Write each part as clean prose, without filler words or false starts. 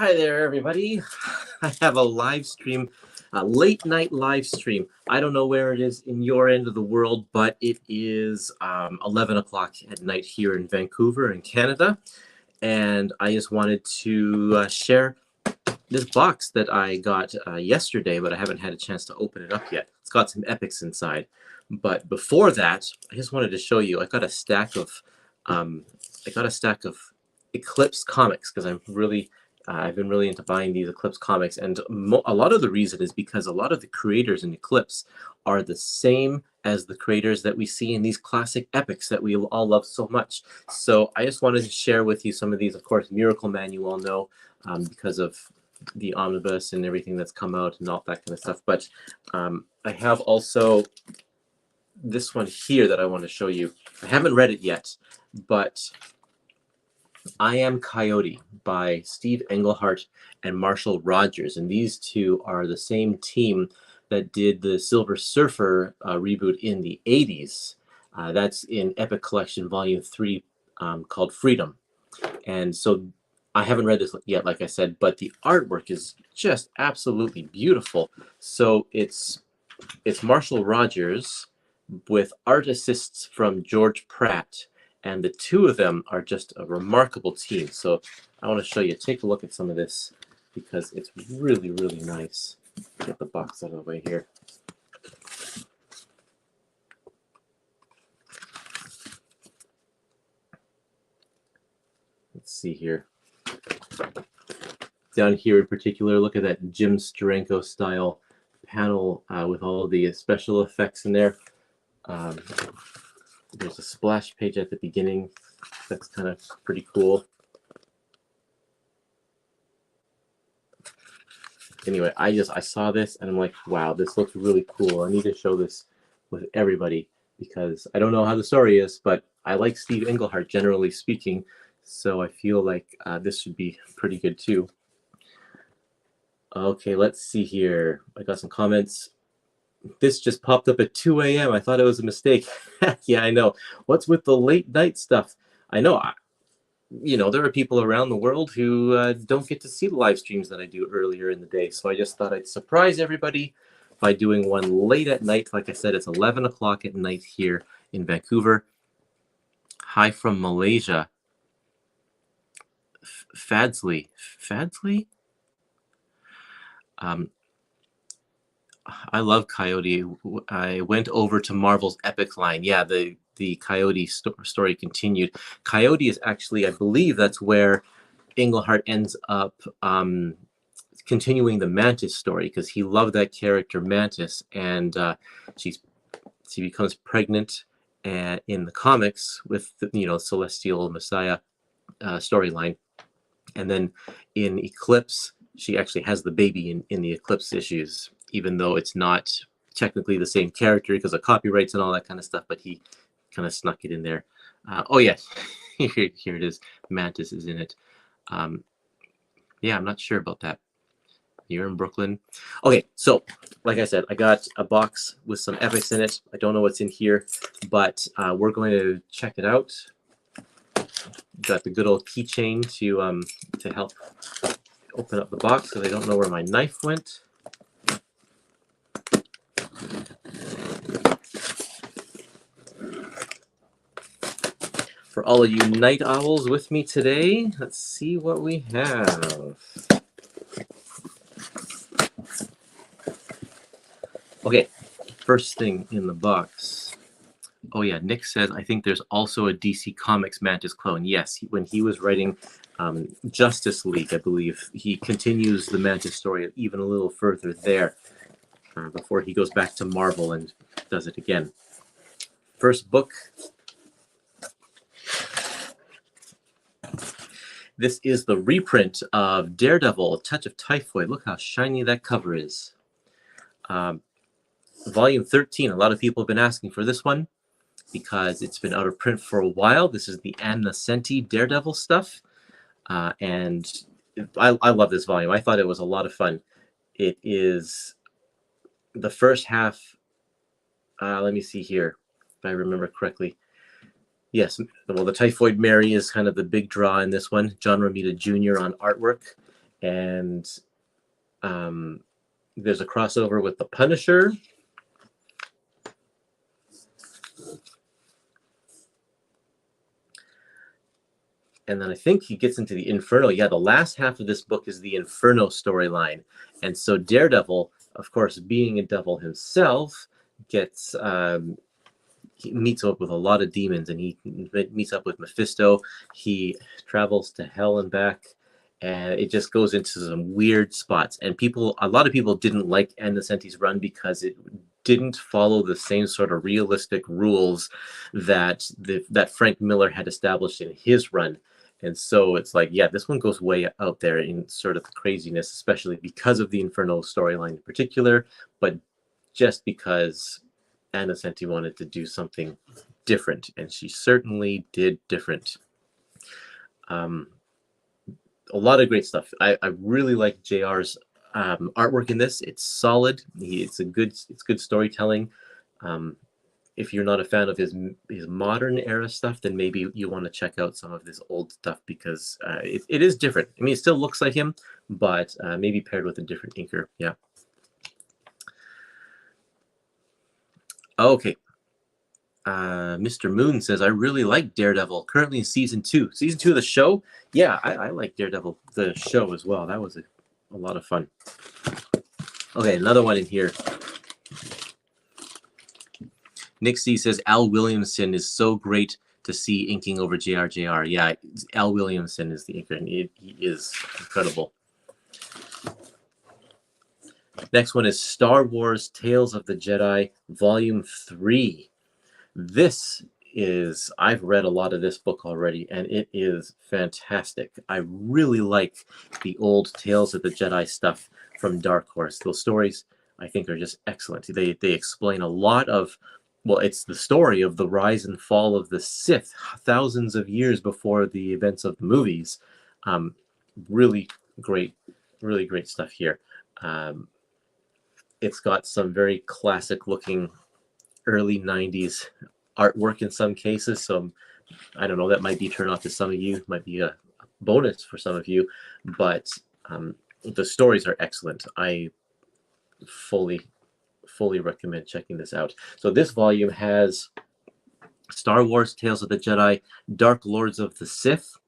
Hi there, everybody. I have a live stream, a late night live stream. I don't know where it is in your end of the world, but it is 11 o'clock at night here in Vancouver in Canada. And I just wanted to share this box that I got yesterday, but I haven't had a chance to open it up yet. It's got some epics inside. But before that, I just wanted to show you, I got a stack of Eclipse comics because I've been really into buying these Eclipse comics, and a lot of the reason is because a lot of the creators in Eclipse are the same as the creators that we see in these classic epics that we all love so much. So I just wanted to share with you some of these. Of course, Miracle Man you all know because of the omnibus and everything that's come out and all that kind of stuff. But I have also this one here that I want to show you. I haven't read it yet, but I Am Coyote by Steve Englehart and Marshall Rogers. And these two are the same team that did the Silver Surfer reboot in the 80s. That's in Epic Collection Volume 3 called Freedom. And so I haven't read this yet, like I said, but the artwork is just absolutely beautiful. So it's Marshall Rogers with art assists from George Pratt. And the two of them are just a remarkable team. So I want to show you, take a look at some of this because it's really, really nice. Get the box out of the way here. Let's see here. Down here in particular, look at that Jim Steranko style panel with all the special effects in there. There's a splash page at the beginning. That's kind of pretty cool. Anyway, I saw this and I'm like, wow, this looks really cool. I need to show this with everybody because I don't know how the story is, but I like Steve Englehart generally speaking, so I feel like this should be pretty good too. Okay, let's see here. I got some comments. This just popped up at 2 a.m. I thought it was a mistake. Yeah, I know. What's with the late night stuff? I know. There are people around the world who don't get to see the live streams that I do earlier in the day. So I just thought I'd surprise everybody by doing one late at night. Like I said, it's 11 o'clock at night here in Vancouver. Hi from Malaysia. Fadsley. Fadsley? I love Coyote. I went over to Marvel's Epic line. Yeah, the Coyote story continued. Coyote is actually, I believe that's where Englehart ends up continuing the Mantis story because he loved that character Mantis, and she becomes pregnant in the comics with the Celestial Messiah storyline, and then in Eclipse she actually has the baby in the Eclipse issues, even though it's not technically the same character because of copyrights and all that kind of stuff, but he kind of snuck it in there. Oh yes, here it is. Mantis is in it. Yeah, I'm not sure about that. You're in Brooklyn. Okay, so like I said, I got a box with some epics in it. I don't know what's in here, but we're going to check it out. Got the good old keychain to help open up the box because I don't know where my knife went. For all of you night owls with me today, let's see what we have. Okay, first thing in the box. Oh yeah, Nick says, I think there's also a DC Comics Mantis clone. Yes, when he was writing Justice League, I believe, he continues the Mantis story even a little further there before he goes back to Marvel and does it again. First book. This is the reprint of Daredevil, A Touch of Typhoid. Look how shiny that cover is. Volume 13. A lot of people have been asking for this one because it's been out of print for a while. This is the Ann Nocenti Daredevil stuff. And I love this volume. I thought it was a lot of fun. It is the first half. Let me see here if I remember correctly. Yes, well, the Typhoid Mary is kind of the big draw in this one. John Romita Jr. on artwork. And there's a crossover with the Punisher. And then I think he gets into the Inferno. Yeah, the last half of this book is the Inferno storyline. And so Daredevil, of course, being a devil himself, gets he meets up with a lot of demons, and he meets up with Mephisto. He travels to hell and back, and it just goes into some weird spots. And a lot of people didn't like Ann Nocenti's run because it didn't follow the same sort of realistic rules that Frank Miller had established in his run. And so it's like, yeah, this one goes way out there in sort of the craziness, especially because of the Inferno storyline in particular, but just because Ann Nocenti wanted to do something different, and she certainly did different. A lot of great stuff. I really like JR's artwork in this. It's solid. It's good storytelling. If you're not a fan of his modern era stuff, then maybe you want to check out some of this old stuff, because it is different. I mean, it still looks like him, but maybe paired with a different inker. Yeah. Okay. Mr. Moon says, I really like Daredevil. Currently in season 2. Season 2 of the show? Yeah, I like Daredevil, the show as well. That was a lot of fun. Okay, another one in here. Nick C says, Al Williamson is so great to see inking over JRJR. Yeah, Al Williamson is the inker, and he is incredible. Next one is Star Wars Tales of the Jedi, Volume 3. This is, I've read a lot of this book already, and it is fantastic. I really like the old Tales of the Jedi stuff from Dark Horse. Those stories, I think, are just excellent. They explain a lot of, well, it's the story of the rise and fall of the Sith thousands of years before the events of the movies. Really great stuff here. It's got some very classic looking early 90s artwork in some cases, so I don't know, that might be a turn off to some of you, might be a bonus for some of you, but the stories are excellent. I fully recommend checking this out. So this volume has Star Wars Tales of the Jedi, Dark Lords of the Sith,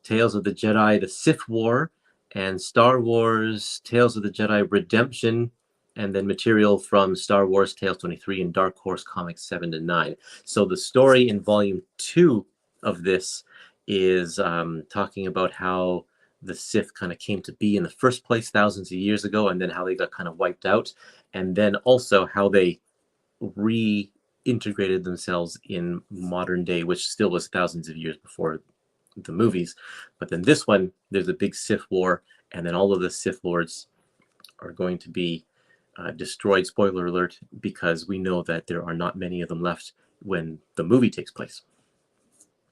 Tales of the Jedi, the Sith War, and Star Wars Tales of the Jedi Redemption, and then material from Star Wars Tales 23 and Dark Horse Comics 7 to 9. So the story in volume 2 of this is talking about how the Sith kind of came to be in the first place thousands of years ago, and then how they got kind of wiped out, and then also how they reintegrated themselves in modern day, which still was thousands of years before the movies. But then this one, there's a big Sith war, and then all of the Sith Lords are going to be destroyed, spoiler alert, because we know that there are not many of them left when the movie takes place.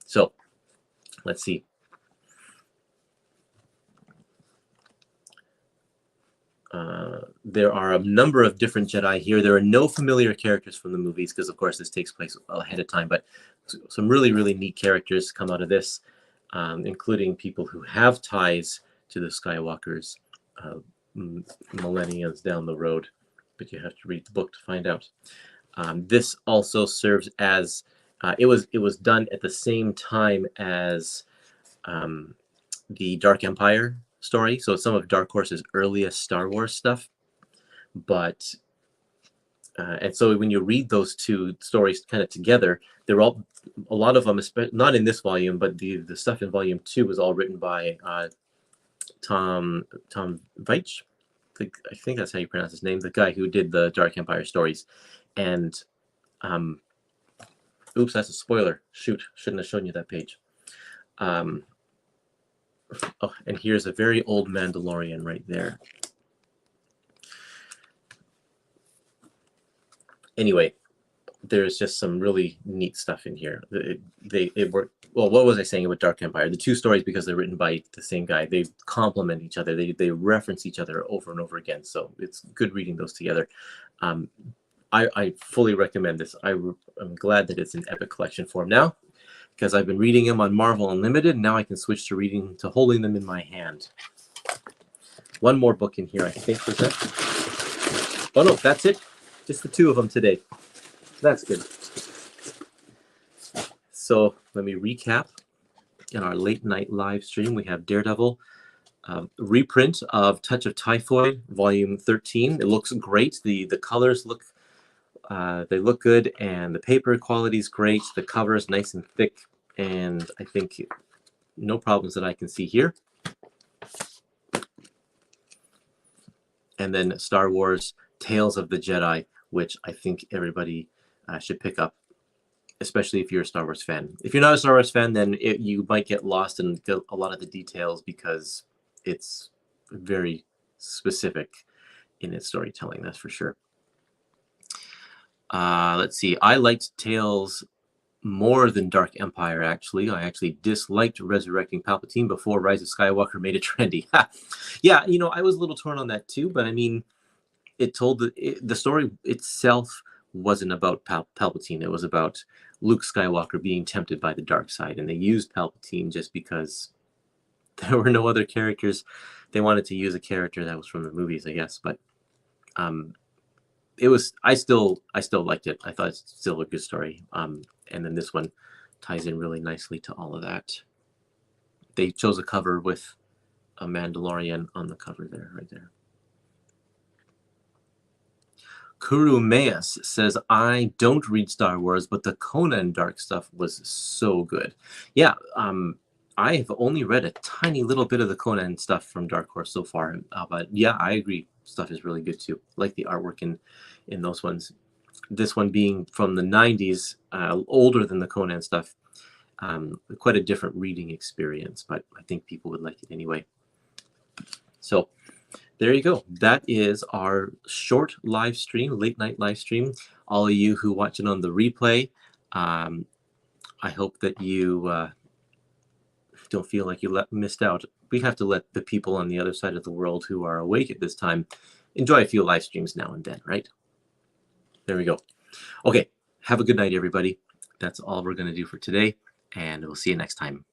So let's see. There are a number of different Jedi here. There are no familiar characters from the movies because, of course, this takes place ahead of time, but some really neat characters come out of this, including people who have ties to the Skywalkers millennia down the road, but you have to read the book to find out. This also serves as it was done at the same time as the Dark Empire story, so some of Dark Horse's earliest Star Wars stuff. But and so when you read those two stories kind of together, they're all, a lot of them, not in this volume, but the stuff in volume 2 was all written by Tom Veitch. I think that's how you pronounce his name, the guy who did the Dark Empire stories. And oops, that's a spoiler. Shoot, shouldn't have shown you that page. Oh, and here's a very old Mandalorian right there. Anyway, there's just some really neat stuff in here. It worked. Well, what was I saying about Dark Empire? The two stories, because they're written by the same guy, they complement each other. They reference each other over and over again. So it's good reading those together. I fully recommend this. I'm glad that it's in Epic Collection form now, because I've been reading them on Marvel Unlimited. Now I can switch to holding them in my hand. one more book in here, I think. Was that? Oh no, that's it. Just the two of them today. That's good. So let me recap. In our late night live stream, we have Daredevil, reprint of Touch of Typhoid, Volume 13. It looks great. The colors look they look good, and the paper quality is great. The cover is nice and thick, and I think no problems that I can see here. And then Star Wars Tales of the Jedi, which I think everybody should pick up, especially if you're a Star Wars fan. If you're not a Star Wars fan, then you might get lost in a lot of the details because it's very specific in its storytelling, that's for sure. Let's see. I liked Tales more than Dark Empire, actually. I actually disliked Resurrecting Palpatine before Rise of Skywalker made it trendy. Yeah, you know, I was a little torn on that too, but I mean, it told the story itself wasn't about Palpatine. It was about Luke Skywalker being tempted by the dark side, and they used Palpatine just because there were no other characters. They wanted to use a character that was from the movies, I guess, but it was, I still liked it. I thought it's still a good story. And then this one ties in really nicely to all of that. They chose a cover with a Mandalorian on the cover there, right there. Kurumeus says, I don't read Star Wars, but the Conan Dark stuff was so good. Yeah, I have only read a tiny little bit of the Conan stuff from Dark Horse so far, but yeah, I agree. Stuff is really good too. I like the artwork in those ones. This one being from the 90s, older than the Conan stuff, quite a different reading experience, but I think people would like it anyway. So there you go. That is our short live stream, late night live stream. All of you who watch it on the replay, I hope that you don't feel like you missed out. We have to let the people on the other side of the world who are awake at this time enjoy a few live streams now and then, right? There we go. Okay, have a good night, everybody. That's all we're going to do for today, and we'll see you next time.